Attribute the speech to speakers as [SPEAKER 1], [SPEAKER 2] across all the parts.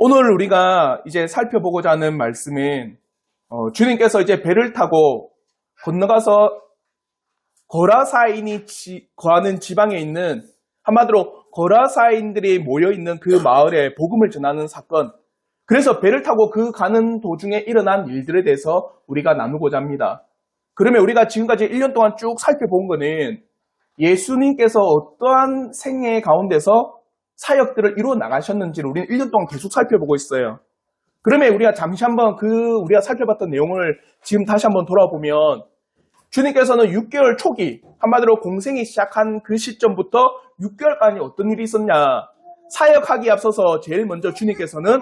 [SPEAKER 1] 오늘 우리가 이제 살펴보고자 하는 말씀은 주님께서 이제 배를 타고 건너가서 거라사인이 거하는 지방에 있는, 한마디로 거라사인들이 모여있는 그 마을에 복음을 전하는 사건, 그래서 배를 타고 그 가는 도중에 일어난 일들에 대해서 우리가 나누고자 합니다. 그러면 우리가 지금까지 1년 동안 쭉 살펴본 거는 예수님께서 어떠한 생애 가운데서 사역들을 이루어 나가셨는지를 우리는 1년 동안 계속 살펴보고 있어요. 그러면 우리가 잠시 한번 우리가 살펴봤던 내용을 지금 다시 한번 돌아보면, 주님께서는 6개월 초기, 한마디로 공생이 시작한 그 시점부터 6개월간이 어떤 일이 있었냐. 사역하기에 앞서서 제일 먼저 주님께서는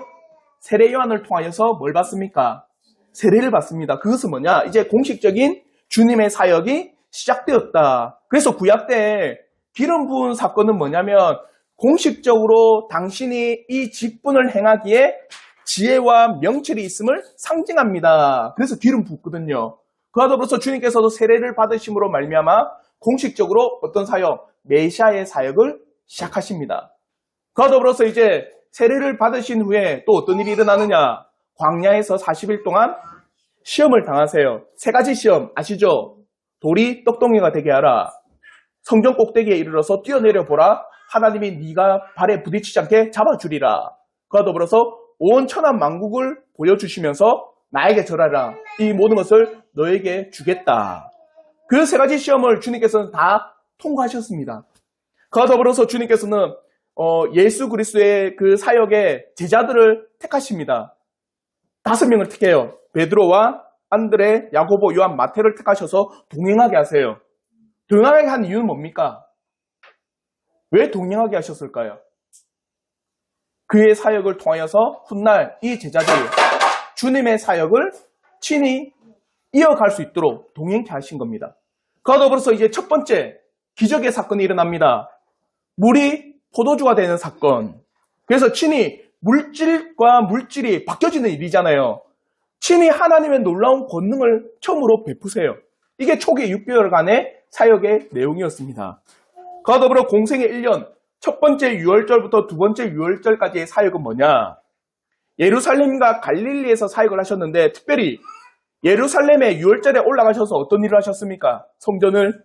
[SPEAKER 1] 세례 요한을 통하여서 뭘 받습니까? 세례를 받습니다. 그것은 뭐냐? 이제 공식적인 주님의 사역이 시작되었다. 그래서 구약 때 기름 부은 사건은 뭐냐면, 공식적으로 당신이 이 직분을 행하기에 지혜와 명철이 있음을 상징합니다. 그래서 기름 붓거든요. 그와 더불어서 주님께서도 세례를 받으심으로 말미암아 공식적으로 어떤 사역, 메시아의 사역을 시작하십니다. 그와 더불어서 이제 세례를 받으신 후에 또 어떤 일이 일어나느냐? 광야에서 40일 동안 시험을 당하세요. 3가지 시험 아시죠? 돌이 떡덩이가 되게 하라. 성전 꼭대기에 이르러서 뛰어내려 보라. 하나님이 네가 발에 부딪히지 않게 잡아주리라. 그와 더불어서 온 천하 만국을 보여주시면서 나에게 절하라. 이 모든 것을 너에게 주겠다. 그 3가지 시험을 주님께서는 다 통과하셨습니다. 그와 더불어서 주님께서는 예수 그리스도의 그 사역의 제자들을 택하십니다. 5명을 택해요. 베드로와 안드레, 야고보, 요한, 마태를 택하셔서 동행하게 하세요. 동행하게 한 이유는 뭡니까? 왜 동행하게 하셨을까요? 그의 사역을 통하여서 훗날 이 제자들이 주님의 사역을 친히 이어갈 수 있도록 동행케 하신 겁니다. 그와 더불어서 이제 첫 번째 기적의 사건이 일어납니다. 물이 포도주가 되는 사건. 그래서 친히 물질과 물질이 바뀌어지는 일이잖아요. 친히 하나님의 놀라운 권능을 처음으로 베푸세요. 이게 초기 6개월간의 사역의 내용이었습니다. 그와 더불어 공생의 1년, 첫 번째 6월절부터 두 번째 6월절까지의 사역은 뭐냐? 예루살렘과 갈릴리에서 사역을 하셨는데, 특별히 예루살렘에 6월절에 올라가셔서 어떤 일을 하셨습니까? 성전을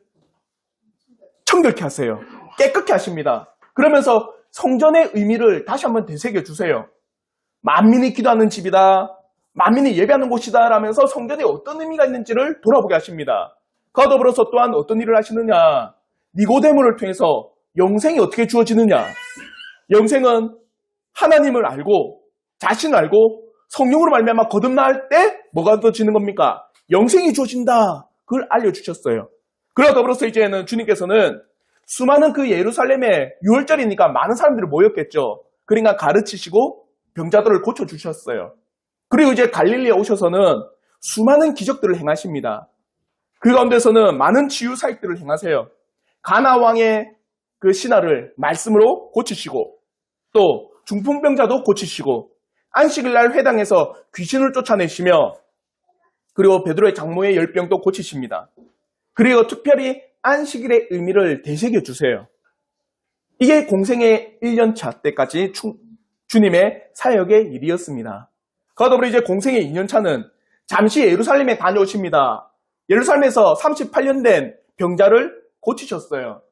[SPEAKER 1] 청결케 하세요. 깨끗게 하십니다. 그러면서 성전의 의미를 다시 한번 되새겨 주세요. 만민이 기도하는 집이다. 만민이 예배하는 곳이다 라면서 성전에 어떤 의미가 있는지를 돌아보게 하십니다. 그와 더불어서 또한 어떤 일을 하시느냐? 니고데모를 통해서 영생이 어떻게 주어지느냐? 영생은 하나님을 알고 자신을 알고 성령으로 말미암아 거듭날 때 뭐가 주어지는 겁니까? 영생이 주어진다. 그걸 알려주셨어요. 그와 더불어서 이제는 주님께서는 수많은 그 예루살렘에 6월절이니까 많은 사람들이 모였겠죠. 그러니까 가르치시고 병자들을 고쳐주셨어요. 그리고 이제 갈릴리에 오셔서는 수많은 기적들을 행하십니다. 그 가운데서는 많은 치유 사역들을 행하세요. 가나 왕의 그 신하를 말씀으로 고치시고, 또 중풍병자도 고치시고, 안식일날 회당에서 귀신을 쫓아내시며, 그리고 베드로의 장모의 열병도 고치십니다. 그리고 특별히 안식일의 의미를 되새겨 주세요. 이게 공생의 1년차 때까지 주님의 사역의 일이었습니다. 그와 더불어 이제 공생의 2년차는 잠시 예루살렘에 다녀오십니다. 예루살렘에서 38년 된 병자를 고치셨어요.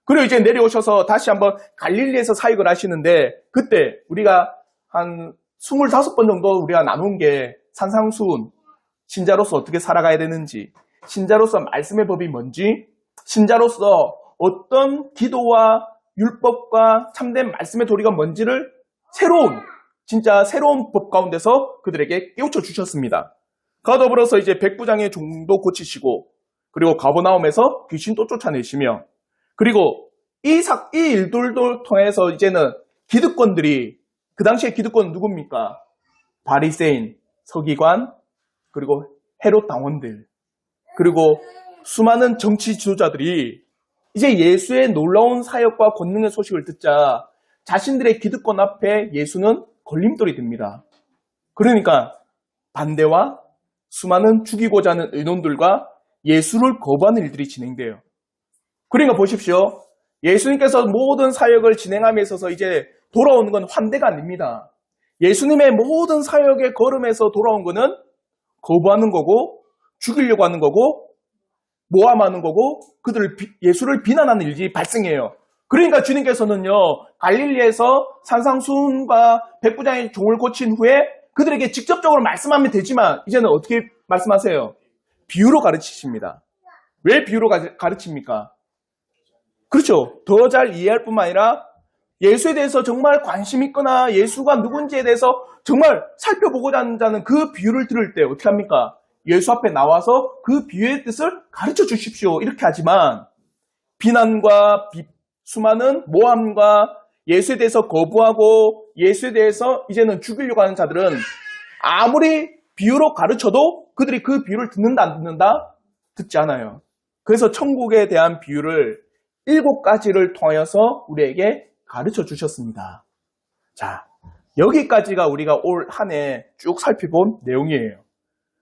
[SPEAKER 1] 그리고 이제 내려오셔서 다시 한번 갈릴리에서 사역을 하시는데, 그때 우리가 한 25번 정도 우리가 나눈 게 산상수훈, 신자로서 어떻게 살아가야 되는지, 신자로서 말씀의 법이 뭔지, 신자로서 어떤 기도와 율법과 참된 말씀의 도리가 뭔지를 진짜 새로운 법 가운데서 그들에게 깨우쳐 주셨습니다. 그와 더불어서 이제 백부장의 종도 고치시고, 그리고 가버나움에서 귀신도 쫓아내시며, 그리고 이 일들을 통해서 이제는 기득권들이, 그 당시에 기득권은 누굽니까? 바리새인, 서기관, 그리고 헤롯 당원들, 그리고 수많은 정치 지도자들이 이제 예수의 놀라운 사역과 권능의 소식을 듣자 자신들의 기득권 앞에 예수는 걸림돌이 됩니다. 그러니까 반대와 수많은 죽이고자 하는 의논들과 예수를 거부하는 일들이 진행돼요. 그러니까 보십시오. 예수님께서 모든 사역을 진행함에 있어서 이제 돌아오는 건 환대가 아닙니다. 예수님의 모든 사역의 걸음에서 돌아온 거는 거부하는 거고, 죽이려고 하는 거고, 모함하는 거고, 예수를 비난하는 일이 발생해요. 그러니까 주님께서는요, 갈릴리에서 산상수훈과 백부장의 종을 고친 후에 그들에게 직접적으로 말씀하면 되지만 이제는 어떻게 말씀하세요? 비유로 가르치십니다. 왜 비유로 가르칩니까? 그렇죠. 더 잘 이해할 뿐만 아니라 예수에 대해서 정말 관심 있거나 예수가 누군지에 대해서 정말 살펴보고자 한다는 그 비유를 들을 때 어떻게 합니까? 예수 앞에 나와서 그 비유의 뜻을 가르쳐 주십시오. 이렇게 하지만 비난과 수많은 모함과 예수에 대해서 거부하고 예수에 대해서 이제는 죽이려고 하는 자들은 아무리 비유로 가르쳐도 그들이 그 비유를 듣는다 안 듣는다? 듣지 않아요. 그래서 천국에 대한 비유를 7가지를 통하여서 우리에게 가르쳐 주셨습니다. 자, 여기까지가 우리가 올 한 해 쭉 살펴본 내용이에요.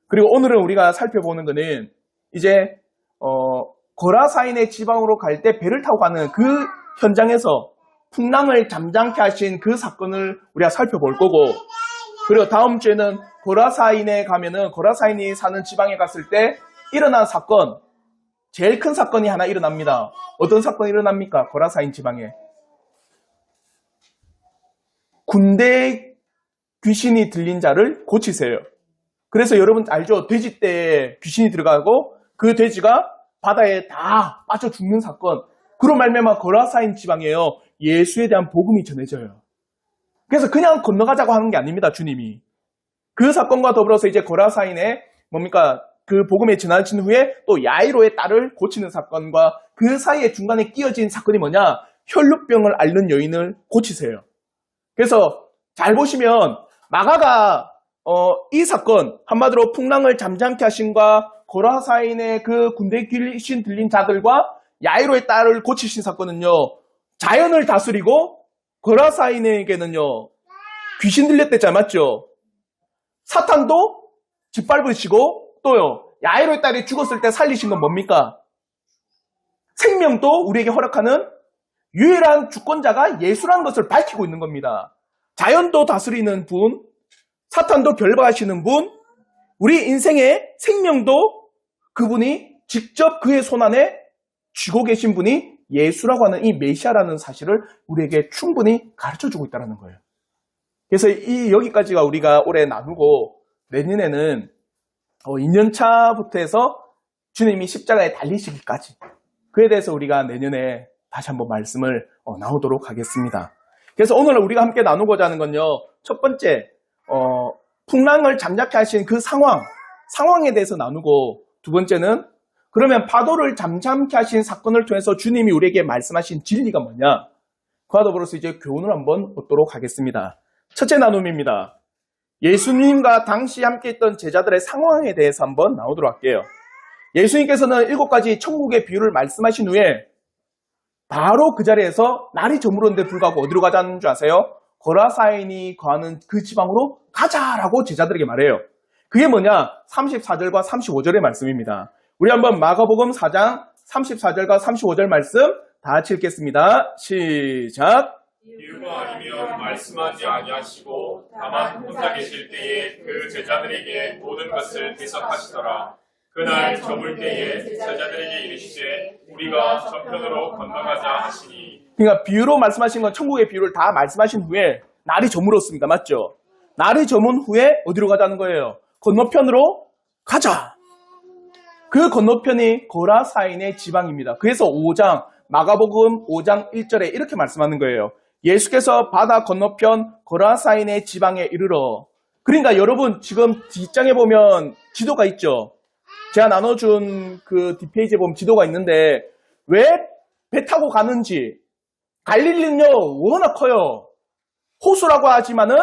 [SPEAKER 1] 그리고 오늘은 우리가 살펴보는 거는 이제 거라사인의 지방으로 갈 때 배를 타고 가는 그 현장에서 풍랑을 잠잠케 하신 그 사건을 우리가 살펴볼 거고, 그리고 다음 주에는 거라사인에 가면은 거라사인이 사는 지방에 갔을 때 일어난 사건, 제일 큰 사건이 하나 일어납니다. 어떤 사건이 일어납니까? 거라사인 지방에. 군대에 귀신이 들린 자를 고치세요. 그래서 여러분 알죠? 돼지떼에 귀신이 들어가고 그 돼지가 바다에 다 빠져 죽는 사건. 그로 말미암아 거라사인 지방에요. 예수에 대한 복음이 전해져요. 그래서 그냥 건너가자고 하는 게 아닙니다. 주님이. 그 사건과 더불어서 이제 거라사인에 뭡니까? 그 복음에 전하신 후에 또 야이로의 딸을 고치는 사건과 그 사이에 중간에 끼어진 사건이 뭐냐? 혈루병을 앓는 여인을 고치세요. 그래서 잘 보시면 마가가 이 사건 한마디로 풍랑을 잠잠케 하신과 거라사인의 그 군대 귀신 들린 자들과 야이로의 딸을 고치신 사건은요, 자연을 다스리고 거라사인에게는요 귀신 들렸댔잖아, 맞죠? 사탄도 짓밟으시고 또요 야이로의 딸이 죽었을 때 살리신 건 뭡니까? 생명도 우리에게 허락하는 유일한 주권자가 예수라는 것을 밝히고 있는 겁니다. 자연도 다스리는 분, 사탄도 결박하시는 분, 우리 인생의 생명도 그분이 직접 그의 손안에 쥐고 계신 분이 예수라고 하는 이 메시아라는 사실을 우리에게 충분히 가르쳐주고 있다는 거예요. 그래서 여기까지가 우리가 올해 나누고 내년에는 2년차부터 해서 주님이 십자가에 달리시기까지 그에 대해서 우리가 내년에 다시 한번 말씀을 나누도록 하겠습니다. 그래서 오늘 우리가 함께 나누고자 하는 건요, 첫 번째 풍랑을 잠잠케 하신 그 상황에 대해서 나누고, 두 번째는 그러면 파도를 잠잠케 하신 사건을 통해서 주님이 우리에게 말씀하신 진리가 뭐냐? 그와 더불어서 이제 교훈을 한번 얻도록 하겠습니다. 첫째 나눔입니다. 예수님과 당시 함께 있던 제자들의 상황에 대해서 한번 나오도록 할게요. 예수님께서는 7가지 천국의 비유를 말씀하신 후에 바로 그 자리에서 날이 저물었는데 불구하고 어디로 가자는 줄 아세요? 거라사인이 거하는 그 지방으로 가자라고 제자들에게 말해요. 그게 뭐냐? 34절과 35절의 말씀입니다. 우리 한번 마가복음 4장 34절과 35절 말씀 다 같이 읽겠습니다. 시작.
[SPEAKER 2] 이유가 아니면 말씀하지 아니하시고 다만 혼자 계실 때에 그 제자들에게 모든 것을 대답하시더라. 그날 저물 때에 제자들에게 이르시되 우리가 저편으로 건너가자 하시니.
[SPEAKER 1] 그러니까 비유로 말씀하신 건 천국의 비유를 다 말씀하신 후에 날이 저물었습니다. 맞죠? 날이 저문 후에 어디로 가자는 거예요? 건너편으로 가자. 그 건너편이 거라사인의 지방입니다. 그래서 마가복음 5장 1절에 이렇게 말씀하는 거예요. 예수께서 바다 건너편 거라사인의 지방에 이르러. 그러니까 여러분 지금 뒷장에 보면 지도가 있죠. 제가 나눠준 그 뒷페이지에 보면 지도가 있는데 왜 배 타고 가는지, 갈릴리는요 워낙 커요. 호수라고 하지만은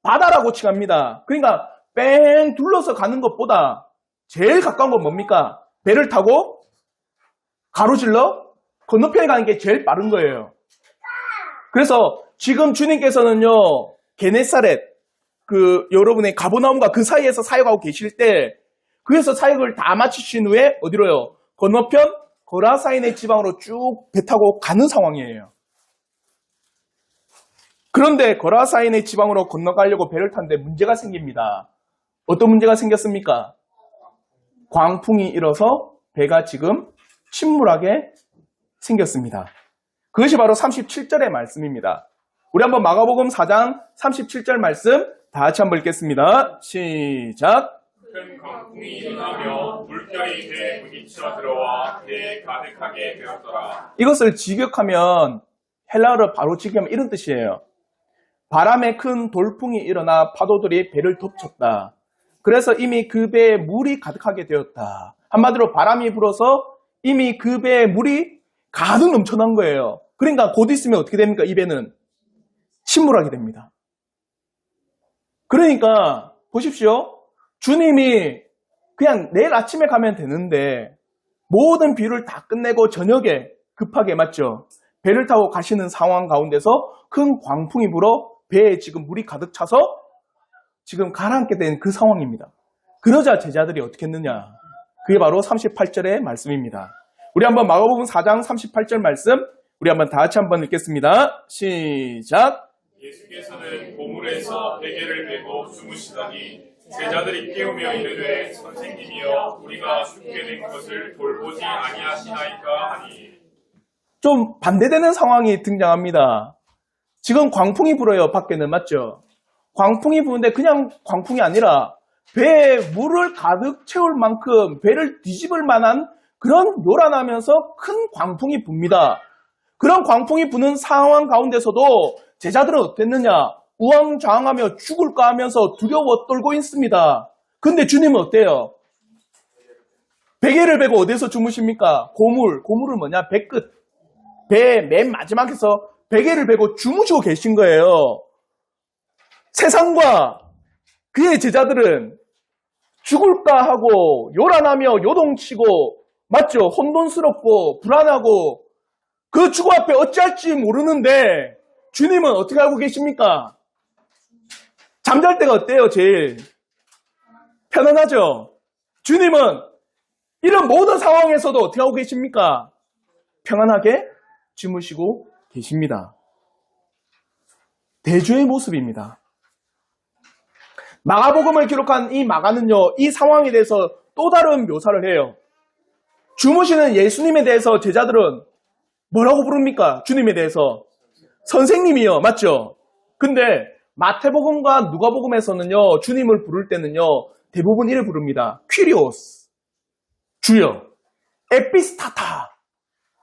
[SPEAKER 1] 바다라고 칭합니다. 그러니까 뺑 둘러서 가는 것보다 제일 가까운 건 뭡니까? 배를 타고 가로질러 건너편에 가는 게 제일 빠른 거예요. 그래서 지금 주님께서는요 게네사렛 여러분의 가버나움과 그 사이에서 사역하고 계실 때, 그래서 사역을 다 마치신 후에 어디로요? 건너편 거라사인의 지방으로 쭉 배 타고 가는 상황이에요. 그런데 거라사인의 지방으로 건너가려고 배를 탔는데 문제가 생깁니다. 어떤 문제가 생겼습니까? 광풍이 일어서 배가 지금 침몰하게 생겼습니다. 그것이 바로 37절의 말씀입니다. 우리 한번 마가복음 4장 37절 말씀 다 같이 한번 읽겠습니다. 시작.
[SPEAKER 2] 큰 광풍이 일어나며 물결이 배에 부딪혀 들어와 배에 가득하게 되었더라.
[SPEAKER 1] 이것을 직역하면 헬라어로 바로 직역하면 이런 뜻이에요. 바람에 큰 돌풍이 일어나 파도들이 배를 덮쳤다. 그래서 이미 그 배에 물이 가득하게 되었다. 한마디로 바람이 불어서 이미 그 배에 물이 가득 넘쳐난 거예요. 그러니까 곧 있으면 어떻게 됩니까? 이 배는 침몰하게 됩니다. 그러니까 보십시오. 주님이 그냥 내일 아침에 가면 되는데 모든 비를 다 끝내고 저녁에 급하게 맞죠? 배를 타고 가시는 상황 가운데서 큰 광풍이 불어 배에 지금 물이 가득 차서 지금 가라앉게 된 그 상황입니다. 그러자 제자들이 어떻게 했느냐? 그게 바로 38절의 말씀입니다. 우리 한번 마가복음 4장 38절 말씀 우리 한번 다 같이 한번 읽겠습니다. 시작.
[SPEAKER 2] 예수께서는 고물에서 베개를 메고 주무시더니 제자들이 깨우며 이르되 선생님이여 우리가 죽게 된 것을 돌보지 아니하시나이까 하니.
[SPEAKER 1] 좀 반대되는 상황이 등장합니다. 지금 광풍이 불어요. 밖에는 맞죠? 광풍이 부는데 그냥 광풍이 아니라 배에 물을 가득 채울 만큼 배를 뒤집을 만한 그런 요란하면서 큰 광풍이 붑니다. 그런 광풍이 부는 상황 가운데서도 제자들은 어땠느냐? 우왕좌왕하며 죽을까 하면서 두려워 떨고 있습니다. 근데 주님은 어때요? 베개를 베고 어디서 주무십니까? 고물은 뭐냐? 배끝. 배 맨 마지막에서 베개를 베고 주무시고 계신 거예요. 세상과 그의 제자들은 죽을까 하고 요란하며 요동치고 맞죠? 혼돈스럽고 불안하고 그 죽음 앞에 어찌할지 모르는데 주님은 어떻게 하고 계십니까? 잠잘 때가 어때요? 제일 편안하죠? 주님은 이런 모든 상황에서도 어떻게 하고 계십니까? 평안하게 주무시고 계십니다. 대주의 모습입니다. 마가복음을 기록한 이 마가는요, 이 상황에 대해서 또 다른 묘사를 해요. 주무시는 예수님에 대해서 제자들은 뭐라고 부릅니까? 주님에 대해서 선생님이요, 맞죠? 근데 마태복음과 누가복음에서는요, 주님을 부를 때는요, 대부분 이를 부릅니다. 퀴리오스, 주여, 에피스타타,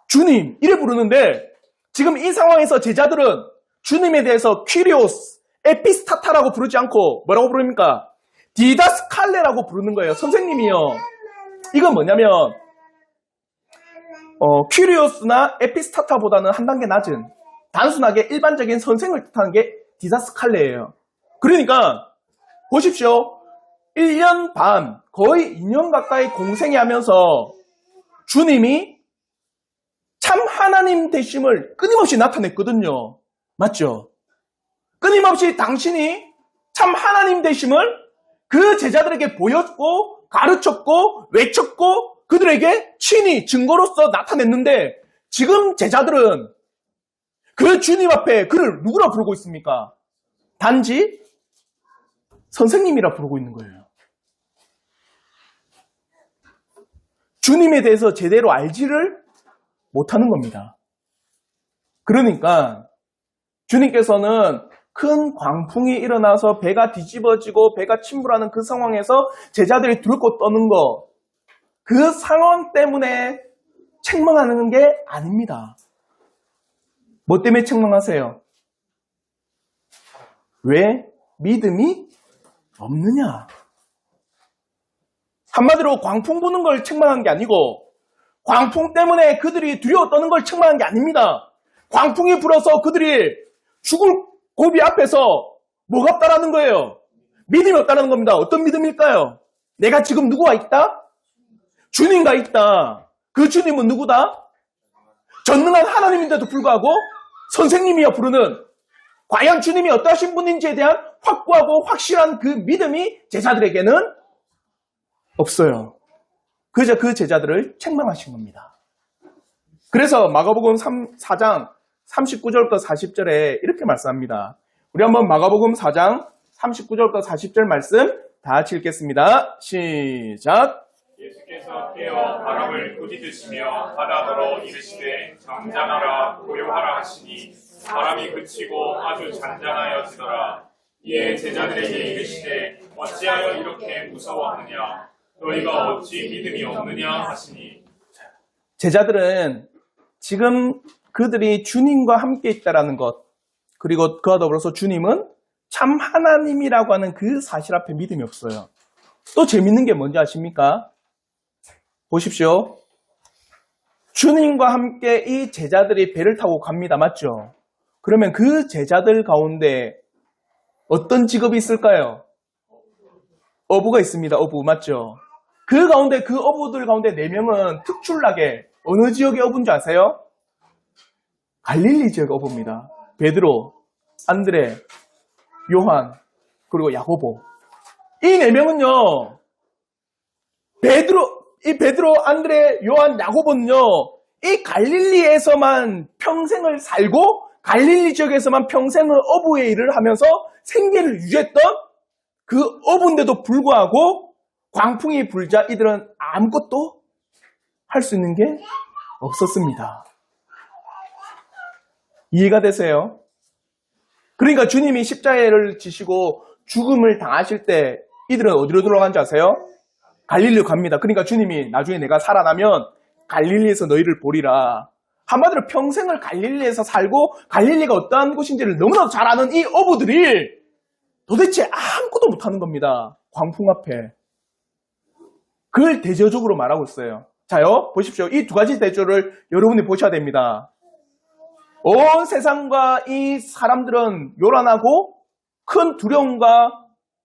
[SPEAKER 1] 주님, 이래 부르는데 지금 이 상황에서 제자들은 주님에 대해서 퀴리오스, 에피스타타라고 부르지 않고 뭐라고 부릅니까? 디다스칼레라고 부르는 거예요. 선생님이요. 이건 뭐냐면 퀴리오스나 에피스타타보다는 한 단계 낮은 단순하게 일반적인 선생을 뜻하는 게 디다스칼레예요. 그러니까 보십시오. 1년 반, 거의 2년 가까이 공생이 하면서 주님이 참 하나님 되심을 끊임없이 나타냈거든요. 맞죠? 끊임없이 당신이 참 하나님 되심을 그 제자들에게 보였고 가르쳤고 외쳤고 그들에게 친히 증거로서 나타냈는데 지금 제자들은 그 주님 앞에 그를 누구라 부르고 있습니까? 단지 선생님이라 부르고 있는 거예요. 주님에 대해서 제대로 알지를 못하는 겁니다. 그러니까 주님께서는 큰 광풍이 일어나서 배가 뒤집어지고 배가 침몰하는 그 상황에서 제자들이 두렵고 떠는 거, 그 상황 때문에 책망하는 게 아닙니다. 뭐 때문에 책망하세요? 왜 믿음이 없느냐? 한마디로 광풍 부는 걸 책망한 게 아니고 광풍 때문에 그들이 두려워 떠는 걸 책망한 게 아닙니다. 광풍이 불어서 그들이 죽을 고비 앞에서 뭐가 없다라는 거예요? 믿음이 없다는 겁니다. 어떤 믿음일까요? 내가 지금 누구와 있다? 주님과 있다. 그 주님은 누구다? 전능한 하나님인데도 불구하고 선생님이여 부르는 과연 주님이 어떠하신 분인지에 대한 확고하고 확실한 그 믿음이 제자들에게는 없어요. 그저 그 제자들을 책망하신 겁니다. 그래서 마가복음 4장 39절부터 40절에 이렇게 말씀합니다. 우리 한번 마가복음 4장 39절부터 40절 말씀 다 같이 읽겠습니다. 시작.
[SPEAKER 2] 예수께서 깨어 바람을 꾸짖으시며 바다더러 이르시되 잠잠하라 고요하라 하시니 바람이 그치고 아주 잔잔하여지더라. 이에 제자들에게 이르시되 어찌하여 이렇게 무서워하느냐 너희가 어찌 믿음이 없느냐 하시니.
[SPEAKER 1] 제자들은 지금 그들이 주님과 함께 있다라는 것, 그리고 그와 더불어서 주님은 참 하나님이라고 하는 그 사실 앞에 믿음이 없어요. 또 재밌는 게 뭔지 아십니까? 보십시오. 주님과 함께 이 제자들이 배를 타고 갑니다. 맞죠? 그러면 그 제자들 가운데 어떤 직업이 있을까요? 어부가 있습니다. 어부 맞죠? 그 가운데 그 어부들 가운데 4명은 특출나게 어느 지역의 어부인지 아세요? 갈릴리 지역의 어부입니다. 베드로, 안드레, 요한, 그리고 야고보. 이 4명은요. 베드로, 안드레, 요한, 야고보는요. 이 갈릴리에서만 평생을 살고 갈릴리 지역에서만 평생을 어부의 일을 하면서 생계를 유지했던 그 어부인데도 불구하고 광풍이 불자 이들은 아무것도 할 수 있는 게 없었습니다. 이해가 되세요? 그러니까 주님이 십자가를 지시고 죽음을 당하실 때 이들은 어디로 들어간지 아세요? 갈릴리로 갑니다. 그러니까 주님이 나중에 내가 살아나면 갈릴리에서 너희를 보리라. 한마디로 평생을 갈릴리에서 살고 갈릴리가 어떠한 곳인지를 너무나도 잘 아는 이 어부들이 도대체 아무것도 못하는 겁니다. 광풍 앞에. 그걸 대조적으로 말하고 있어요. 자요, 보십시오. 이 2가지 대조를 여러분이 보셔야 됩니다. 온 세상과 이 사람들은 요란하고 큰 두려움과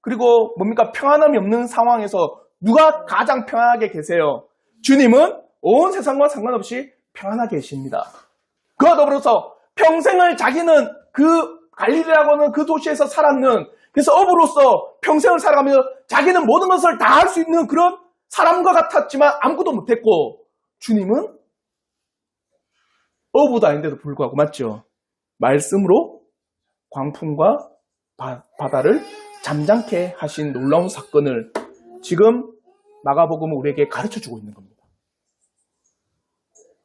[SPEAKER 1] 그리고 뭡니까? 평안함이 없는 상황에서 누가 가장 평안하게 계세요? 주님은 온 세상과 상관없이 평안하게 계십니다. 그와 더불어서 평생을 자기는 그 갈릴리라고 하는 그 도시에서 살았는, 그래서 어부로서 평생을 살아가면서 자기는 모든 것을 다 할 수 있는 그런 사람과 같았지만 아무것도 못했고, 주님은 어부도 아닌데도 불구하고 맞죠? 말씀으로 광풍과 바다를 잠잠케 하신 놀라운 사건을 지금 마가복음은 우리에게 가르쳐주고 있는 겁니다.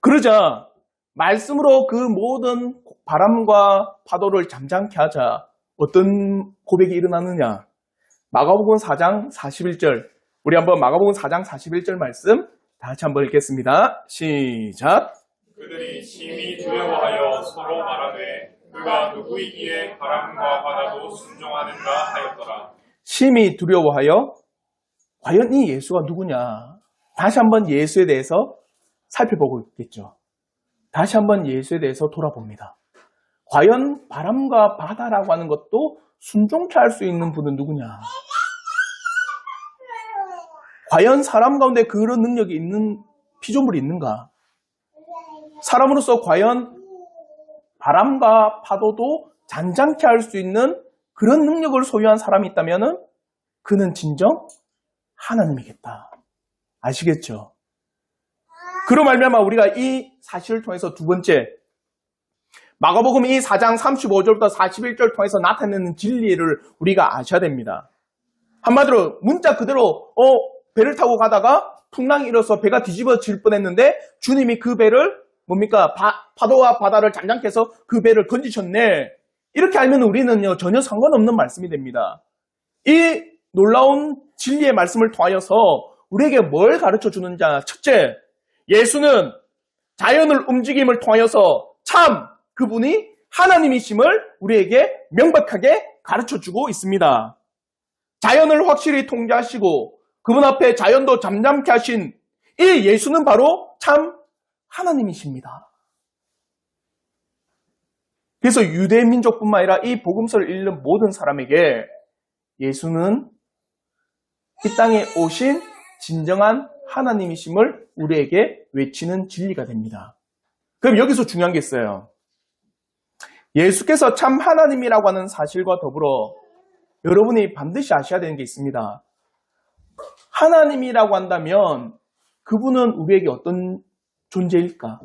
[SPEAKER 1] 그러자 말씀으로 그 모든 바람과 파도를 잠잠케 하자 어떤 고백이 일어나느냐? 마가복음 4장 41절, 우리 한번 마가복음 4장 41절 말씀 다 같이 한번 읽겠습니다. 시작.
[SPEAKER 2] 그들이 심히 두려워하여 서로 말하되 그가 누구이기에 바람과 바다도 순종하는가 하였더라.
[SPEAKER 1] 심히 두려워하여 과연 이 예수가 누구냐? 다시 한번 예수에 대해서 살펴보고 있겠죠. 다시 한번 예수에 대해서 돌아봅니다. 과연 바람과 바다라고 하는 것도 순종케 할 수 있는 분은 누구냐? 과연 사람 가운데 그런 능력이 있는 피조물이 있는가? 사람으로서 과연 바람과 파도도 잔잔케 할 수 있는 그런 능력을 소유한 사람이 있다면 그는 진정 하나님이겠다. 아시겠죠? 그로 말미암아 우리가 이 사실을 통해서 두 번째, 마가복음 이 4장 35절부터 41절 통해서 나타내는 진리를 우리가 아셔야 됩니다. 한마디로 문자 그대로 배를 타고 가다가 풍랑이 일어서 배가 뒤집어질 뻔했는데 주님이 그 배를 뭡니까? 파도와 바다를 잠잠케 해서 그 배를 건지셨네. 이렇게 알면 우리는요 전혀 상관없는 말씀이 됩니다. 이 놀라운 진리의 말씀을 통하여서 우리에게 뭘 가르쳐 주는지, 첫째, 예수는 자연을 움직임을 통하여서 참 그분이 하나님이심을 우리에게 명백하게 가르쳐 주고 있습니다. 자연을 확실히 통제하시고 그분 앞에 자연도 잠잠케 하신 이 예수는 바로 참 하나님이십니다. 그래서 유대 민족뿐만 아니라 이 복음서를 읽는 모든 사람에게 예수는 이 땅에 오신 진정한 하나님이심을 우리에게 외치는 진리가 됩니다. 그럼 여기서 중요한 게 있어요. 예수께서 참 하나님이라고 하는 사실과 더불어 여러분이 반드시 아셔야 되는 게 있습니다. 하나님이라고 한다면 그분은 우리에게 어떤 존재일까?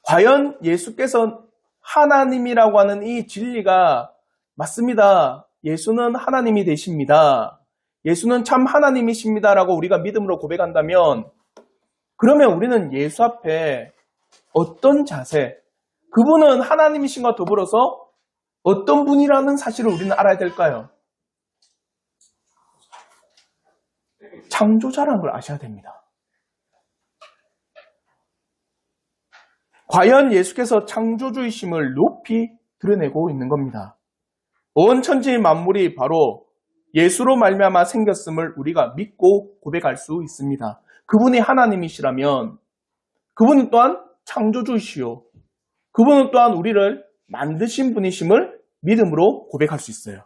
[SPEAKER 1] 과연 예수께서 하나님이라고 하는 이 진리가 맞습니다. 예수는 하나님이 되십니다. 예수는 참 하나님이십니다라고 우리가 믿음으로 고백한다면 그러면 우리는 예수 앞에 어떤 자세, 그분은 하나님이신과 더불어서 어떤 분이라는 사실을 우리는 알아야 될까요? 창조자라는 걸 아셔야 됩니다. 과연 예수께서 창조주이심을 높이 드러내고 있는 겁니다. 온 천지 만물이 바로 예수로 말미암아 생겼음을 우리가 믿고 고백할 수 있습니다. 그분이 하나님이시라면 그분은 또한 창조주이시요. 그분은 또한 우리를 만드신 분이심을 믿음으로 고백할 수 있어요.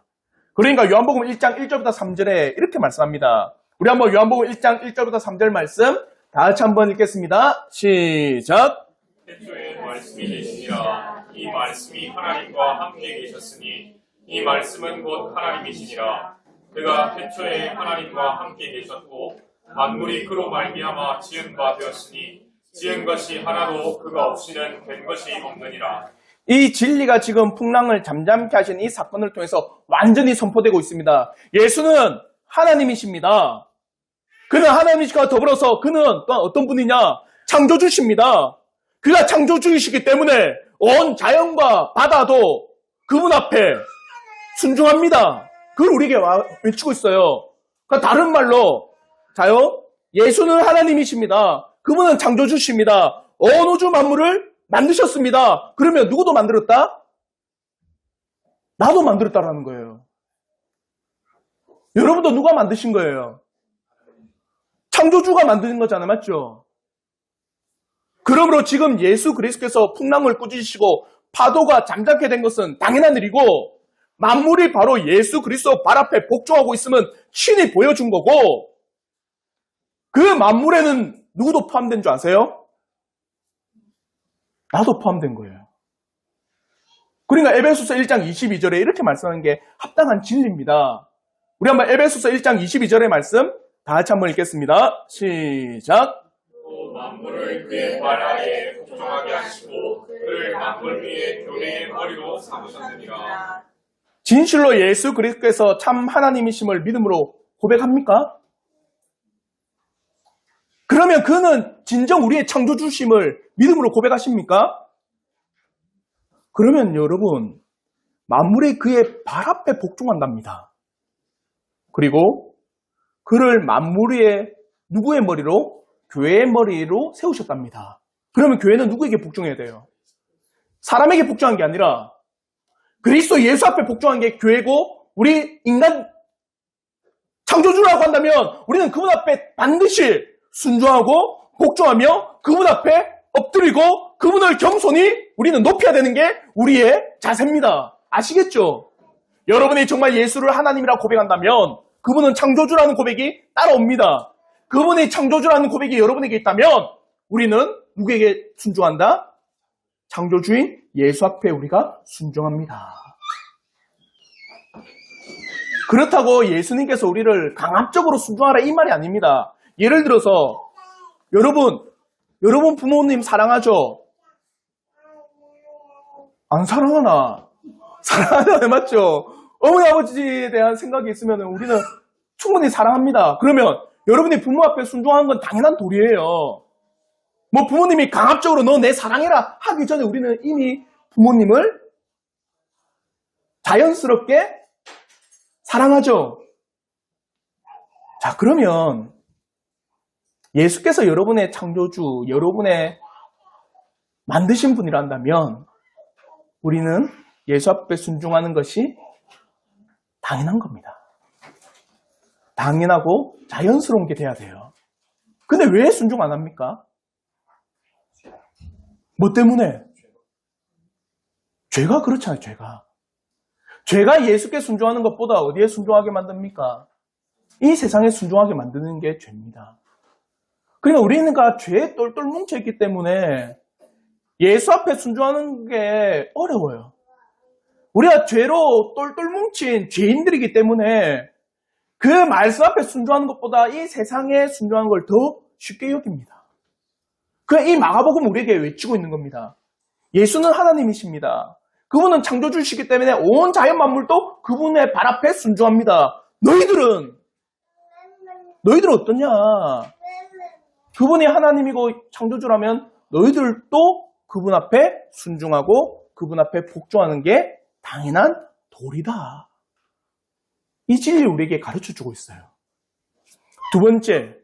[SPEAKER 1] 그러니까 요한복음 1장 1절부터 3절에 이렇게 말씀합니다. 우리 한번 요한복음 1장 1절부터 3절 말씀 다 같이 한번 읽겠습니다. 시작!
[SPEAKER 2] 태초에 말씀이 계시니라. 이 말씀이 하나님과 함께 계셨으니 이 말씀은 곧 하나님이시니라. 그가 태초에 하나님과 함께 계셨고 만물이 그로 말미암아 지은 바 되었으니 지은 것이 하나도 그가 없이는 된 것이 없느니라.
[SPEAKER 1] 이 진리가 지금 풍랑을 잠잠케 하신 이 사건을 통해서 완전히 선포되고 있습니다. 예수는 하나님이십니다. 그는 하나님이시와 더불어서 그는 또한 어떤 분이냐? 창조주십니다. 그가 창조주이시기 때문에 온 자연과 바다도 그분 앞에 순종합니다. 그걸 우리에게 외치고 있어요. 그러니까 다른 말로 자요, 예수는 하나님이십니다. 그분은 창조주십니다. 온 우주 만물을 만드셨습니다. 그러면 누구도 만들었다? 나도 만들었다라는 거예요. 여러분도 누가 만드신 거예요? 창조주가 만드는 거잖아요. 맞죠? 그러므로 지금 예수 그리스도께서 풍랑을 꾸짖으시고 파도가 잠잠게 된 것은 당연한 일이고 만물이 바로 예수 그리스도 발 앞에 복종하고 있으면 친히 보여준 거고 그 만물에는 누구도 포함된 줄 아세요? 나도 포함된 거예요. 그러니까 에베소서 1장 22절에 이렇게 말씀하는 게 합당한 진리입니다. 우리 한번 에베소서 1장 22절의 말씀 다 같이 한번 읽겠습니다. 시작!
[SPEAKER 2] 또 만물을 그의 발 아래에 복종하게 하시고 그를 만물 위에 교회의 머리로 삼으셨느니라.
[SPEAKER 1] 진실로 예수 그리스도께서 참 하나님이심을 믿음으로 고백합니까? 그러면 그는 진정 우리의 창조주심을 믿음으로 고백하십니까? 그러면 여러분 만물이 그의 발 앞에 복종한답니다. 그리고 그를 만물 위에 누구의 머리로? 교회의 머리로 세우셨답니다. 그러면 교회는 누구에게 복종해야 돼요? 사람에게 복종한 게 아니라 그리스도 예수 앞에 복종한 게 교회고 우리 인간 창조주라고 한다면 우리는 그분 앞에 반드시 순종하고 복종하며 그분 앞에 엎드리고 그분을 겸손히 우리는 높여야 되는 게 우리의 자세입니다. 아시겠죠? 여러분이 정말 예수를 하나님이라고 고백한다면 그분은 창조주라는 고백이 따라옵니다. 그분이 창조주라는 고백이 여러분에게 있다면 우리는 누구에게 순종한다? 창조주인 예수 앞에 우리가 순종합니다. 그렇다고 예수님께서 우리를 강압적으로 순종하라 이 말이 아닙니다. 예를 들어서 여러분 부모님 사랑하죠? 안 사랑하나? 사랑하잖아요. 맞죠? 어머니 아버지에 대한 생각이 있으면 우리는 충분히 사랑합니다. 그러면 여러분이 부모 앞에 순종하는 건 당연한 도리예요. 뭐 부모님이 강압적으로 너 내 사랑해라 하기 전에 우리는 이미 부모님을 자연스럽게 사랑하죠. 자, 그러면 예수께서 여러분의 창조주, 여러분의 만드신 분이란다면 우리는 예수 앞에 순종하는 것이 당연한 겁니다. 당연하고 자연스러운 게 돼야 돼요. 근데 왜 순종 안 합니까? 뭐 때문에? 죄가 그렇잖아요, 죄가. 죄가 예수께 순종하는 것보다 어디에 순종하게 만듭니까? 이 세상에 순종하게 만드는 게 죄입니다. 그러니까 우리가 죄에 똘똘 뭉쳐있기 때문에 예수 앞에 순종하는 게 어려워요. 우리가 죄로 똘똘 뭉친 죄인들이기 때문에 그 말씀 앞에 순종하는 것보다 이 세상에 순종하는 걸 더 쉽게 여깁니다. 이 마가복음 우리에게 외치고 있는 겁니다. 예수는 하나님이십니다. 그분은 창조주시기 때문에 온 자연 만물도 그분의 발 앞에 순종합니다. 너희들은 어떠냐? 그분이 하나님이고 창조주라면 너희들도 그분 앞에 순종하고 그분 앞에 복종하는 게 당연한 도리다. 이 진리를 우리에게 가르쳐주고 있어요. 두 번째,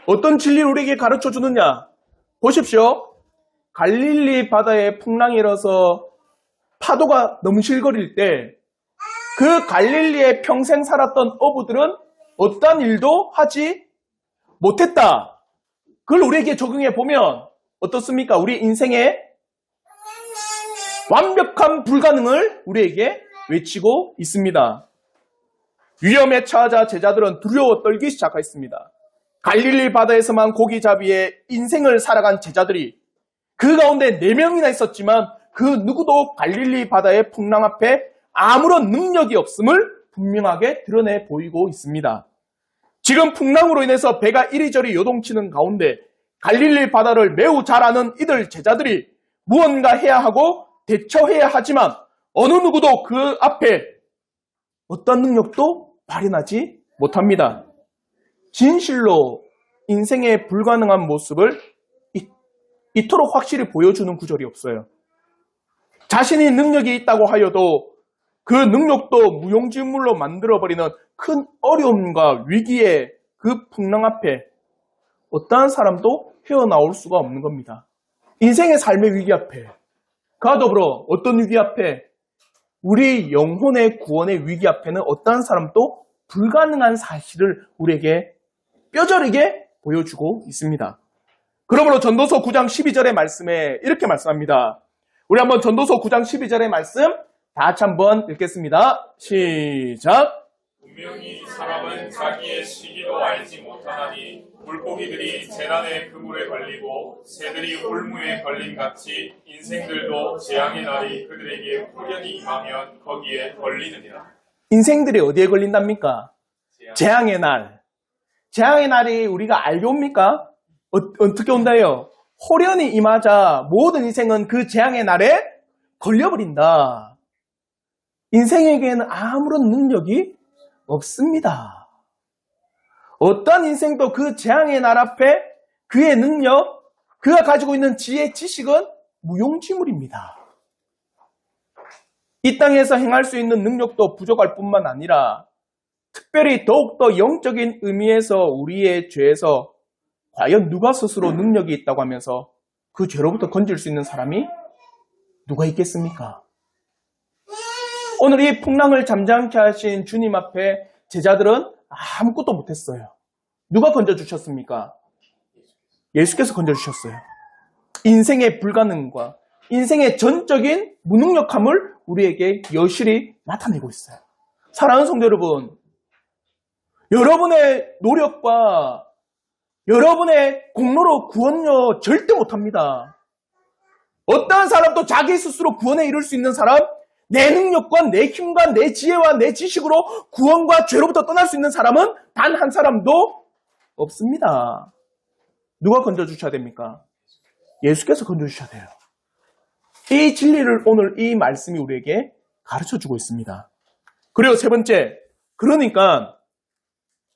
[SPEAKER 1] 어떤 진리를 우리에게 가르쳐주느냐? 보십시오. 갈릴리 바다에 풍랑이 일어서 파도가 넘실거릴 때 그 갈릴리에 평생 살았던 어부들은 어떠한 일도 하지 못했다. 그걸 우리에게 적용해 보면 어떻습니까? 우리 인생의 완벽한 불가능을 우리에게 외치고 있습니다. 위험에 처하자 제자들은 두려워 떨기 시작했습니다. 갈릴리 바다에서만 고기잡이의 인생을 살아간 제자들이 그 가운데 4명이나 있었지만 그 누구도 갈릴리 바다의 풍랑 앞에 아무런 능력이 없음을 분명하게 드러내 보이고 있습니다. 지금 풍랑으로 인해서 배가 이리저리 요동치는 가운데 갈릴리 바다를 매우 잘 아는 이들 제자들이 무언가 해야 하고 대처해야 하지만 어느 누구도 그 앞에 어떤 능력도 발현하지 못합니다. 진실로 인생의 불가능한 모습을 이토록 확실히 보여주는 구절이 없어요. 자신이 능력이 있다고 하여도 그 능력도 무용지물로 만들어버리는 큰 어려움과 위기의 그 풍랑 앞에 어떠한 사람도 헤어나올 수가 없는 겁니다. 인생의 삶의 위기 앞에, 그와 더불어 어떤 위기 앞에, 우리 영혼의 구원의 위기 앞에는 어떠한 사람도 불가능한 사실을 우리에게 뼈저리게 보여주고 있습니다. 그러므로 전도서 9장 12절의 말씀에 이렇게 말씀합니다. 우리 한번 전도서 9장 12절의 말씀 다 같이 한번 읽겠습니다. 시작.
[SPEAKER 2] 분명히 사람은 자기의 시기도 알지 못하나니 물고기들이 재난의 그물에 걸리고 새들이 올무에 걸림같이 인생들도 재앙의 날이 그들에게 후련히 임하면 거기에 걸리느니라.
[SPEAKER 1] 인생들이 어디에 걸린답니까? 재앙의 날. 재앙의 날이 우리가 알게 옵니까? 어떻게 온다요? 호련히 임하자 모든 인생은 그 재앙의 날에 걸려버린다. 인생에게는 아무런 능력이 없습니다. 어떤 인생도 그 재앙의 날 앞에 그의 능력, 그가 가지고 있는 지혜, 지식은 무용지물입니다. 이 땅에서 행할 수 있는 능력도 부족할 뿐만 아니라 특별히 더욱더 영적인 의미에서 우리의 죄에서 과연 누가 스스로 능력이 있다고 하면서 그 죄로부터 건질 수 있는 사람이 누가 있겠습니까? 오늘 이 풍랑을 잠잠케 하신 주님 앞에 제자들은 아무것도 못했어요. 누가 건져주셨습니까? 예수께서 건져주셨어요. 인생의 불가능과 인생의 전적인 무능력함을 우리에게 여실히 나타내고 있어요. 사랑하는 성도 여러분, 여러분의 노력과 여러분의 공로로 구원요 절대 못합니다. 어떠한 사람도 자기 스스로 구원에 이룰 수 있는 사람, 내 능력과 내 힘과 내 지혜와 내 지식으로 구원과 죄로부터 떠날 수 있는 사람은 단 한 사람도 없습니다. 누가 건져주셔야 됩니까? 예수께서 건져주셔야 돼요. 이 진리를 오늘 이 말씀이 우리에게 가르쳐주고 있습니다. 그리고 세 번째, 그러니까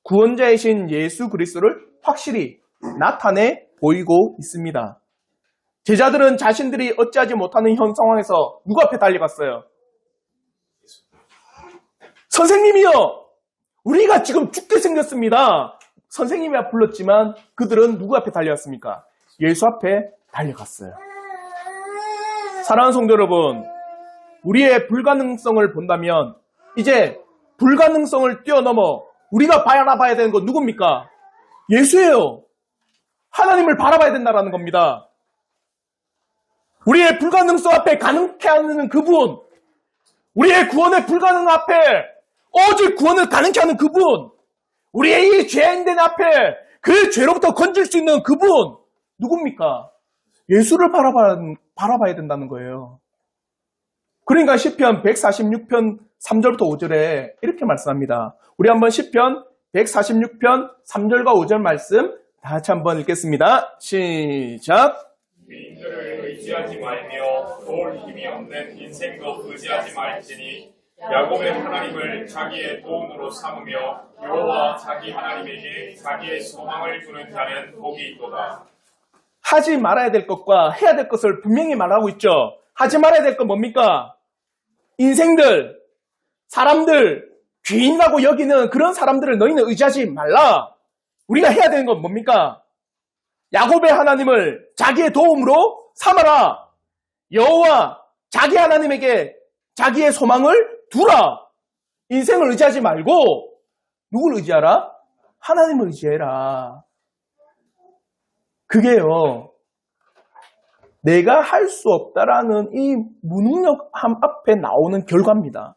[SPEAKER 1] 구원자이신 예수 그리스도를 확실히 나타내 보이고 있습니다. 제자들은 자신들이 어찌하지 못하는 현 상황에서 누구 앞에 달려갔어요? 선생님이요! 우리가 지금 죽게 생겼습니다. 선생님이 불렀지만 그들은 누구 앞에 달려갔습니까? 예수 앞에 달려갔어요. 사랑하는 성도 여러분, 우리의 불가능성을 본다면 이제 불가능성을 뛰어넘어 우리가 바라봐야 되는 건 누굽니까? 예수예요. 하나님을 바라봐야 된다는 겁니다. 우리의 불가능성 앞에 가능케 하는 그분, 우리의 구원의 불가능 앞에 오직 구원을 가능케 하는 그분, 우리의 이 죄인된 앞에 그 죄로부터 건질 수 있는 그분, 누굽니까? 예수를 바라봐야 된다는 거예요. 그러니까 시편 146편 3절부터 5절에 이렇게 말씀합니다. 우리 한번 시편 146편 3절과 5절 말씀 다 같이 한번 읽겠습니다. 시작.
[SPEAKER 2] 귀인들을 의지하지 말며 도울 힘이 없는 인생도 의지하지 말지니 야곱의 하나님을 자기의 도움으로 삼으며 여호와 자기 하나님에게 자기의 소망을 두는 자는 복이 있도다.
[SPEAKER 1] 하지 말아야 될 것과 해야 될 것을 분명히 말하고 있죠. 하지 말아야 될 건 뭡니까? 인생들, 사람들, 귀인이라고 여기는 그런 사람들을 너희는 의지하지 말라. 우리가 해야 되는 건 뭡니까? 야곱의 하나님을 자기의 도움으로 삼아라. 여호와 자기 하나님에게 자기의 소망을 두라. 인생을 의지하지 말고 누굴 의지하라? 하나님을 의지해라. 그게요, 내가 할 수 없다라는 이 무능력함 앞에 나오는 결과입니다.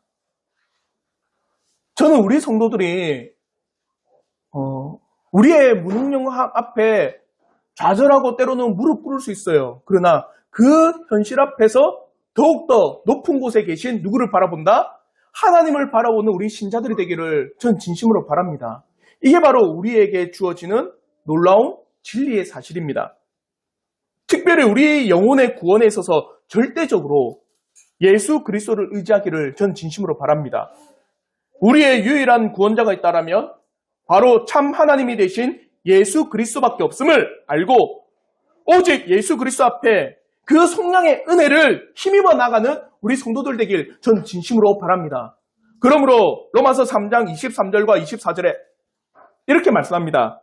[SPEAKER 1] 저는 우리 성도들이 우리의 무능력함 앞에 좌절하고 때로는 무릎 꿇을 수 있어요. 그러나 그 현실 앞에서 더욱더 높은 곳에 계신 누구를 바라본다? 하나님을 바라보는 우리 신자들이 되기를 전 진심으로 바랍니다. 이게 바로 우리에게 주어지는 놀라운 진리의 사실입니다. 특별히 우리 영혼의 구원에 있어서 절대적으로 예수 그리스도를 의지하기를 전 진심으로 바랍니다. 우리의 유일한 구원자가 있다면 바로 참 하나님이 되신 예수 그리스도밖에 없음을 알고 오직 예수 그리스도 앞에 그 속량의 은혜를 힘입어 나가는 우리 성도들 되길 전 진심으로 바랍니다. 그러므로 로마서 3장 23절과 24절에 이렇게 말씀합니다.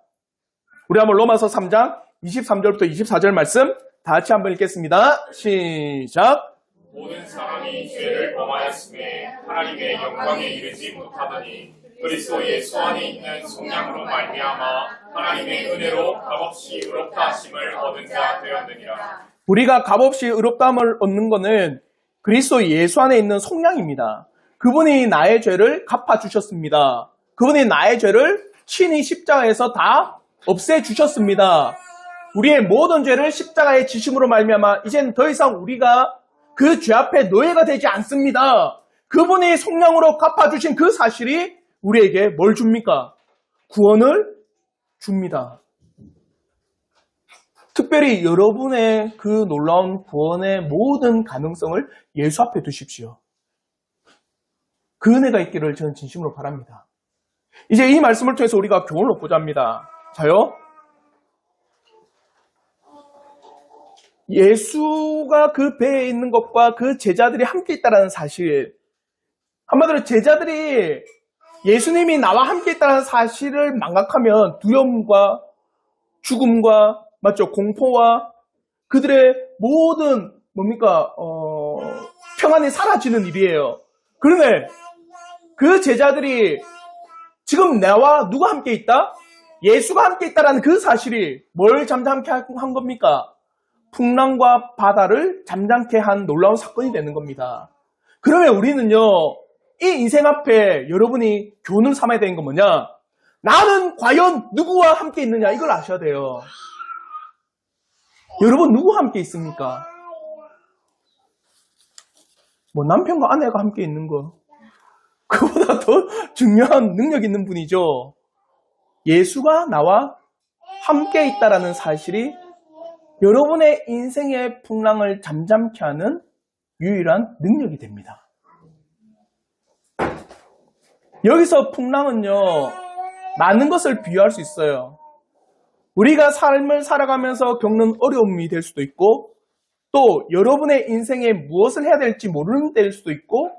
[SPEAKER 1] 우리 한번 로마서 3장 23절부터 24절 말씀 다 같이 한번 읽겠습니다. 시작.
[SPEAKER 2] 모든 사람이 죄를 범하였음에 하나님의 영광에 이르지 못하더니 그리스도 예수 안에 있는 속량으로 말미암아 하나님의 은혜로 값없이 의롭다 하심을 얻은 자 되었느니라.
[SPEAKER 1] 우리가 값없이 의롭다함을 얻는 것은 그리스도 예수 안에 있는 속량입니다. 그분이 나의 죄를 갚아주셨습니다. 그분이 나의 죄를 친히 십자가에서 다 없애주셨습니다. 우리의 모든 죄를 십자가의 지심으로 말미암아 이제는 더 이상 우리가 그 죄 앞에 노예가 되지 않습니다. 그분이 속량으로 갚아주신 그 사실이 우리에게 뭘 줍니까? 구원을 줍니다. 특별히 여러분의 그 놀라운 구원의 모든 가능성을 예수 앞에 두십시오. 그 은혜가 있기를 저는 진심으로 바랍니다. 이제 이 말씀을 통해서 우리가 교훈을 얻고자 합니다. 자요. 예수가 그 배에 있는 것과 그 제자들이 함께 있다는 사실. 한마디로 제자들이 예수님이 나와 함께 있다는 사실을 망각하면 두려움과 죽음과 맞죠? 공포와 그들의 모든 뭡니까? 평안이 사라지는 일이에요. 그런데 그 제자들이 지금 나와 누가 함께 있다? 예수가 함께 있다라는 그 사실이 뭘 잠잠케 한 겁니까? 풍랑과 바다를 잠잠케 한 놀라운 사건이 되는 겁니다. 그러면 우리는요, 이 인생 앞에 여러분이 교훈을 삼아야 되는 건 뭐냐? 나는 과연 누구와 함께 있느냐? 이걸 아셔야 돼요. 여러분 누구와 함께 있습니까? 뭐 남편과 아내가 함께 있는 거. 그보다 더 중요한 능력 있는 분이죠. 예수가 나와 함께 있다라는 사실이 여러분의 인생의 풍랑을 잠잠케 하는 유일한 능력이 됩니다. 여기서 풍랑은요, 많은 것을 비유할 수 있어요. 우리가 삶을 살아가면서 겪는 어려움이 될 수도 있고, 또 여러분의 인생에 무엇을 해야 될지 모르는 때일 수도 있고,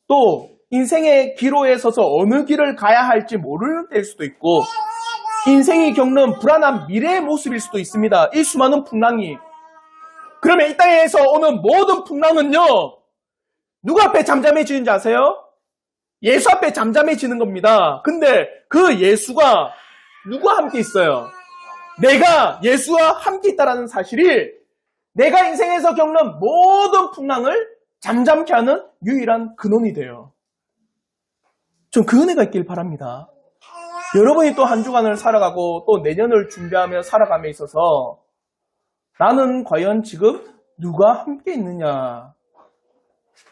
[SPEAKER 1] 또 인생의 기로에 서서 어느 길을 가야 할지 모르는 때일 수도 있고, 인생이 겪는 불안한 미래의 모습일 수도 있습니다. 이 수많은 풍랑이. 그러면 이 땅에서 오는 모든 풍랑은요, 누구 앞에 잠잠해지는지 아세요? 예수 앞에 잠잠해지는 겁니다. 근데 그 예수가 누구와 함께 있어요? 내가 예수와 함께 있다는 사실이 내가 인생에서 겪는 모든 풍랑을 잠잠케 하는 유일한 근원이 돼요. 전 그 은혜가 있길 바랍니다. 여러분이 또 한 주간을 살아가고 또 내년을 준비하며 살아감에 있어서 나는 과연 지금 누가 함께 있느냐?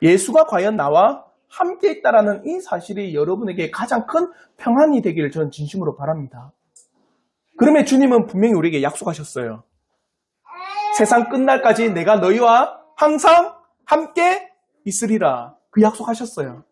[SPEAKER 1] 예수가 과연 나와 함께 있다라는 이 사실이 여러분에게 가장 큰 평안이 되기를 저는 진심으로 바랍니다. 그러면 주님은 분명히 우리에게 약속하셨어요. 세상 끝날까지 내가 너희와 항상 함께 있으리라. 그 약속하셨어요.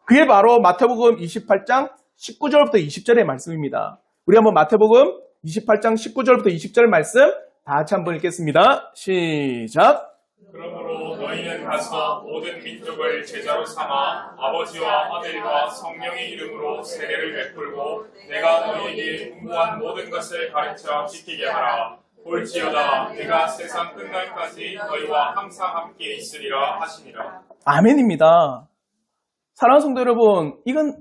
[SPEAKER 1] 그게 바로 마태복음 28장 19절부터 20절의 말씀입니다. 우리 한번 마태복음 28장 19절부터 20절 말씀 다 같이 한번 읽겠습니다. 시작.
[SPEAKER 2] 그러므로 너희는 가서 모든 민족을 제자로 삼아 아버지와 아들과 성령의 이름으로 세례를 베풀고 내가 너희에게 분부한 모든 것을 가르쳐 지키게 하라. 볼지어다 내가 세상 끝날까지 너희와 항상 함께 있으리라 하시니라.
[SPEAKER 1] 아멘입니다. 사랑하는 성도 여러분, 이건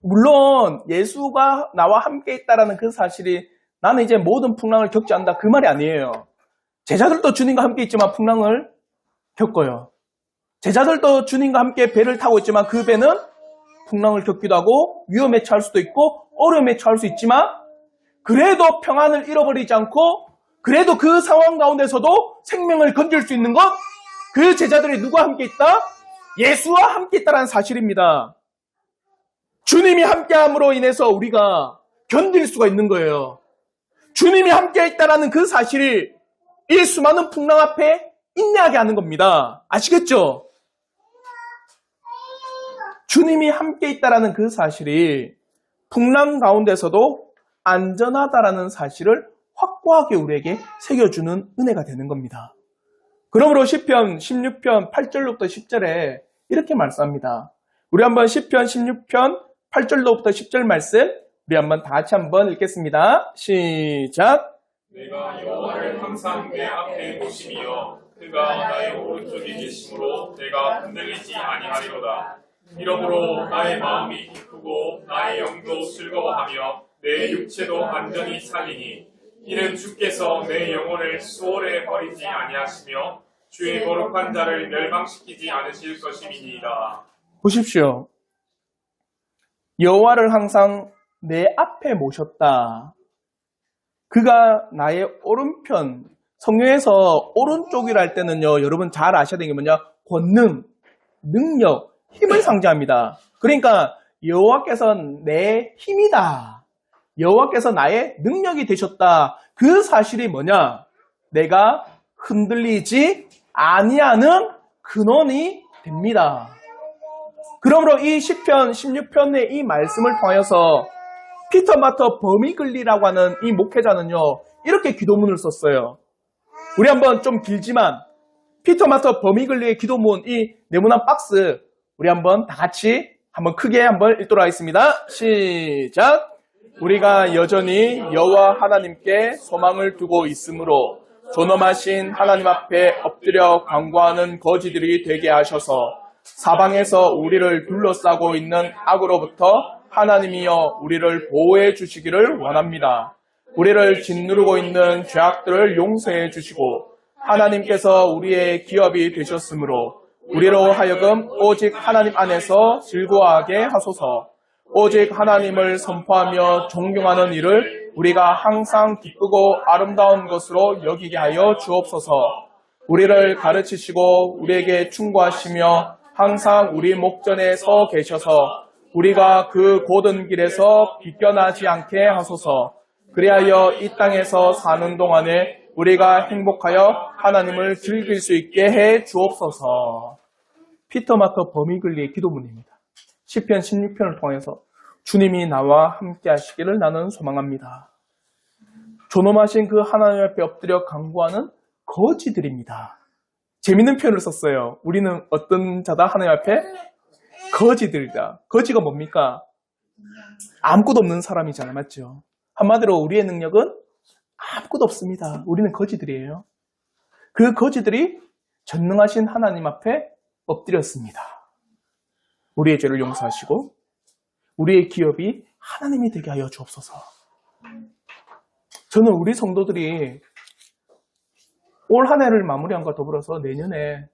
[SPEAKER 1] 물론 예수가 나와 함께 있다라는 그 사실이 나는 이제 모든 풍랑을 겪지 않는다 그 말이 아니에요. 제자들도 주님과 함께 있지만 풍랑을 겪어요. 제자들도 주님과 함께 배를 타고 있지만 그 배는 풍랑을 겪기도 하고 위험에 처할 수도 있고 어려움에 처할 수 있지만 그래도 평안을 잃어버리지 않고 그래도 그 상황 가운데서도 생명을 건질 수 있는 것, 그 제자들이 누구와 함께 있다? 예수와 함께 있다는 사실입니다. 주님이 함께함으로 인해서 우리가 견딜 수가 있는 거예요. 주님이 함께 있다는 그 사실이 이 수많은 풍랑 앞에 인내하게 하는 겁니다. 아시겠죠? 주님이 함께 있다는 그 사실이 풍랑 가운데서도 안전하다라는 사실을 확고하게 우리에게 새겨주는 은혜가 되는 겁니다. 그러므로 시편 16편 8절로부터 10절에 이렇게 말씀합니다. 우리 한번 시편 16편 8절로부터 10절 말씀 우리 한번 다 같이 한번 읽겠습니다. 시작.
[SPEAKER 2] 내가 여호와를 항상 내 앞에 모심이여 그가 나의 오른쪽에 계심으로 내가 흔들리지 아니하리로다. 이러므로 나의 마음이 기쁘고 나의 영도 즐거워하며 내 육체도 안전히 살리니 이는 주께서 내 영혼을 수월에 버리지 아니하시며 주의 거룩한 자를 멸망시키지 않으실 것임이니이다.
[SPEAKER 1] 보십시오. 여호와를 항상 내 앞에 모셨다. 그가 나의 오른편, 성경에서 오른쪽이라 할 때는요, 여러분 잘 아셔야 되는 게 뭐냐? 권능, 능력, 힘을 상징합니다. 그러니까 여호와께서 내 힘이다. 여호와께서 나의 능력이 되셨다. 그 사실이 뭐냐? 내가 흔들리지 아니하는 근원이 됩니다. 그러므로 이 시편 16편의 이 말씀을 통해서 피터 마터 버미글리라고 하는 이 목회자는요, 이렇게 기도문을 썼어요. 우리 한번 좀 길지만 피터 마터 버미글리의 기도문, 이 네모난 박스 우리 한번 다 같이 한번 크게 한번 읽도록 하겠습니다. 시작. 우리가 여전히 여호와 하나님께 소망을 두고 있으므로 존엄하신 하나님 앞에 엎드려 간구하는 거지들이 되게 하셔서 사방에서 우리를 둘러싸고 있는 악으로부터 하나님이여 우리를 보호해 주시기를 원합니다. 우리를 짓누르고 있는 죄악들을 용서해 주시고 하나님께서 우리의 기업이 되셨으므로 우리로 하여금 오직 하나님 안에서 즐거워하게 하소서. 오직 하나님을 선포하며 존경하는 일을 우리가 항상 기쁘고 아름다운 것으로 여기게 하여 주옵소서. 우리를 가르치시고 우리에게 충고하시며 항상 우리 목전에 서 계셔서 우리가 그 고든 길에서 비껴나지 않게 하소서. 그리하여 이 땅에서 사는 동안에 우리가 행복하여 하나님을 즐길 수 있게 해 주옵소서. 피터 마터 버미글리의 기도문입니다. 시편 16편을 통해서 주님이 나와 함께 하시기를 나는 소망합니다. 존엄하신 그 하나님 앞에 엎드려 간구하는 거지들입니다. 재밌는 표현을 썼어요. 우리는 어떤 자다? 하나님 앞에? 거지들이다. 거지가 뭡니까? 아무것도 없는 사람이잖아요. 맞죠? 한마디로 우리의 능력은 아무것도 없습니다. 우리는 거지들이에요. 그 거지들이 전능하신 하나님 앞에 엎드렸습니다. 우리의 죄를 용서하시고 우리의 기업이 하나님이 되게 하여 주옵소서. 저는 우리 성도들이 올 한 해를 마무리함과 더불어서 내년에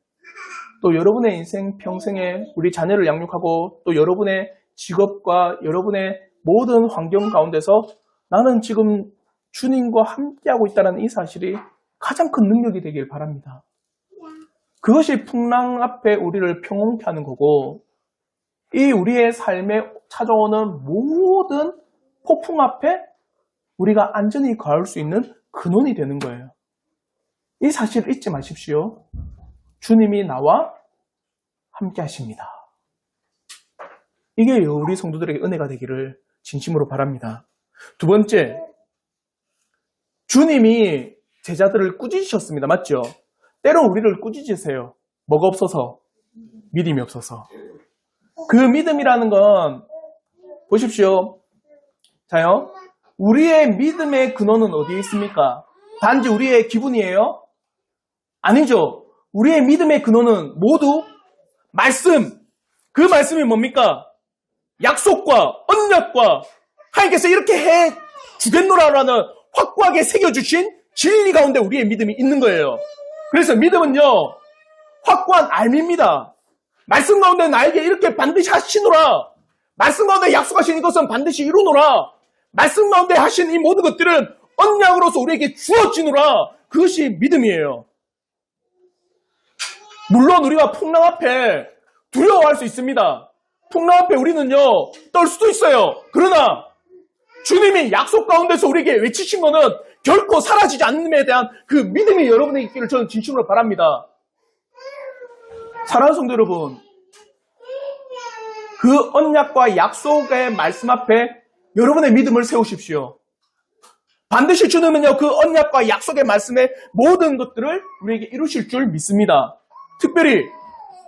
[SPEAKER 1] 또 여러분의 인생 평생에 우리 자녀를 양육하고 또 여러분의 직업과 여러분의 모든 환경 가운데서 나는 지금 주님과 함께하고 있다는 이 사실이 가장 큰 능력이 되길 바랍니다. 그것이 풍랑 앞에 우리를 평온케 하는 거고 이 우리의 삶에 찾아오는 모든 폭풍 앞에 우리가 안전히 가을 수 있는 근원이 되는 거예요. 이 사실을 잊지 마십시오. 주님이 나와 함께 하십니다. 이게 우리 성도들에게 은혜가 되기를 진심으로 바랍니다. 두 번째, 주님이 제자들을 꾸짖으셨습니다. 맞죠? 때로 우리를 꾸짖으세요. 뭐가 없어서? 믿음이 없어서. 그 믿음이라는 건 보십시오. 자요. 우리의 믿음의 근원은 어디에 있습니까? 단지 우리의 기분이에요? 아니죠. 우리의 믿음의 근원은 모두 말씀. 그 말씀이 뭡니까? 약속과 언약과 하나님께서 이렇게 해 주겠노라라는 확고하게 새겨주신 진리 가운데 우리의 믿음이 있는 거예요. 그래서 믿음은요, 확고한 알미입니다. 말씀 가운데 나에게 이렇게 반드시 하시노라. 말씀 가운데 약속하신 이것은 반드시 이루노라. 말씀 가운데 하신 이 모든 것들은 언약으로서 우리에게 주어지노라. 그것이 믿음이에요. 물론 우리가 풍랑 앞에 두려워할 수 있습니다. 풍랑 앞에 우리는요, 떨 수도 있어요. 그러나 주님이 약속 가운데서 우리에게 외치신 것은 결코 사라지지 않음에 대한 그 믿음이 여러분에게 있기를 저는 진심으로 바랍니다. 사랑하는 성도 여러분, 그 언약과 약속의 말씀 앞에 여러분의 믿음을 세우십시오. 반드시 주님은요, 그 언약과 약속의 말씀의 모든 것들을 우리에게 이루실 줄 믿습니다. 특별히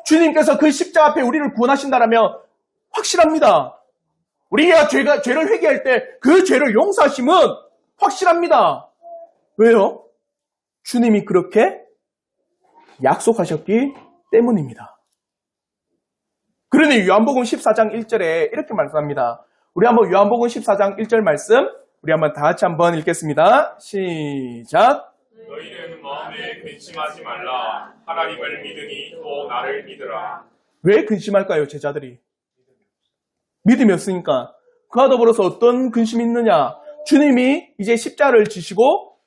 [SPEAKER 1] 주님께서 그 십자가 앞에 우리를 구원하신다라면 확실합니다. 우리가 죄를 회개할 때 그 죄를 용서하심은 확실합니다. 왜요? 주님이 그렇게 약속하셨기 때문입니다. 그러니 요한복음 14장 1절에 이렇게 말씀합니다. 우리 한번 요한복음 14장 1절 말씀 우리 한번 다 같이 한번 읽겠습니다. 시작.
[SPEAKER 2] 너희는 마음에 근심하지 말라. 하나님을 믿으니 또 나를 믿으라.
[SPEAKER 1] 왜 근심할까요, 제자들이? 믿음이 없으니까. 그와 더불어서 어떤 근심이 있느냐? 주님이 이제 십자가를 지시고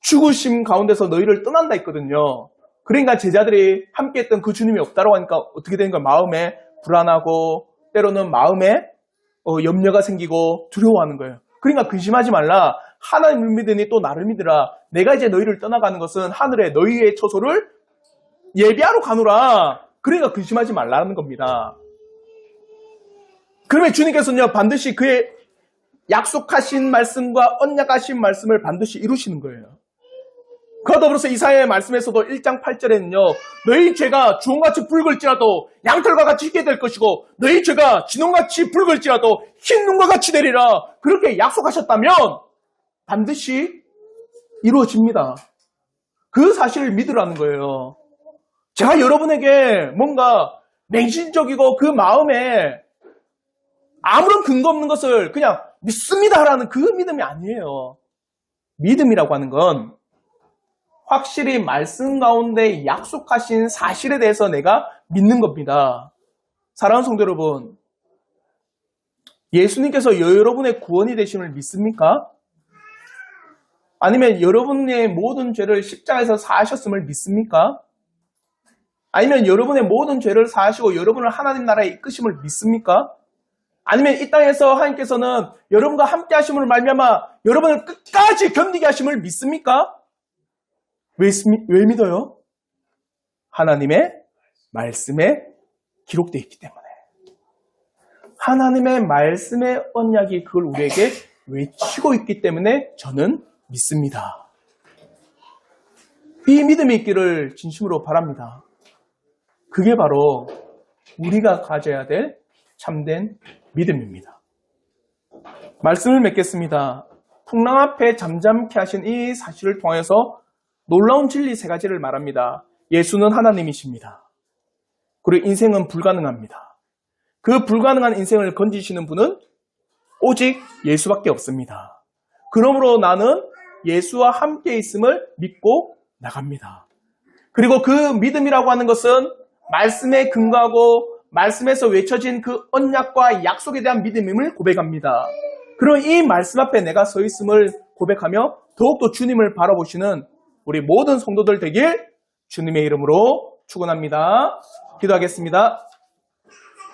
[SPEAKER 1] 죽으심 가운데서 너희를 떠난다 했거든요. 그러니까 제자들이 함께했던 그 주님이 없다고 하니까 어떻게 되는 거야? 마음에 불안하고 때로는 마음에 염려가 생기고 두려워하는 거예요. 그러니까 근심하지 말라. 하나님을 믿으니 또 나를 믿으라. 내가 이제 너희를 떠나가는 것은 하늘에 너희의 처소를 예비하러 가노라. 그러니까 근심하지 말라는 겁니다. 그러면 주님께서는요, 반드시 그의 약속하신 말씀과 언약하신 말씀을 반드시 이루시는 거예요. 그와 더불어서 이사야의 말씀에서도 1장 8절에는요, 너희 죄가 주홍같이 붉을지라도 양털과 같이 희게 될 것이고 너희 죄가 진홍같이 붉을지라도 흰 눈과 같이 되리라. 그렇게 약속하셨다면 반드시 이루어집니다. 그 사실을 믿으라는 거예요. 제가 여러분에게 뭔가 맹신적이고 그 마음에 아무런 근거 없는 것을 그냥 믿습니다라는 그 믿음이 아니에요. 믿음이라고 하는 건 확실히 말씀 가운데 약속하신 사실에 대해서 내가 믿는 겁니다. 사랑하는 성도 여러분, 예수님께서 여러분의 구원이 되심을 믿습니까? 아니면 여러분의 모든 죄를 십자가에서 사하셨음을 믿습니까? 아니면 여러분의 모든 죄를 사하시고 여러분을 하나님 나라에 이끄심을 믿습니까? 아니면 이 땅에서 하나님께서는 여러분과 함께 하심을 말미암아 여러분을 끝까지 견디게 하심을 믿습니까? 왜 믿어요? 하나님의 말씀에 기록되어 있기 때문에. 하나님의 말씀의 언약이 그걸 우리에게 외치고 있기 때문에 저는 믿습니다. 이 믿음이 있기를 진심으로 바랍니다. 그게 바로 우리가 가져야 될 참된 믿음입니다. 말씀을 맺겠습니다. 풍랑 앞에 잠잠케 하신 이 사실을 통해서 놀라운 진리 세 가지를 말합니다. 예수는 하나님이십니다. 그리고 인생은 불가능합니다. 그 불가능한 인생을 건지시는 분은 오직 예수밖에 없습니다. 그러므로 나는 예수와 함께 있음을 믿고 나갑니다. 그리고 그 믿음이라고 하는 것은 말씀에 근거하고 말씀에서 외쳐진 그 언약과 약속에 대한 믿음임을 고백합니다. 그리고 이 말씀 앞에 내가 서 있음을 고백하며 더욱더 주님을 바라보시는 우리 모든 성도들 되길 주님의 이름으로 축원합니다. 기도하겠습니다.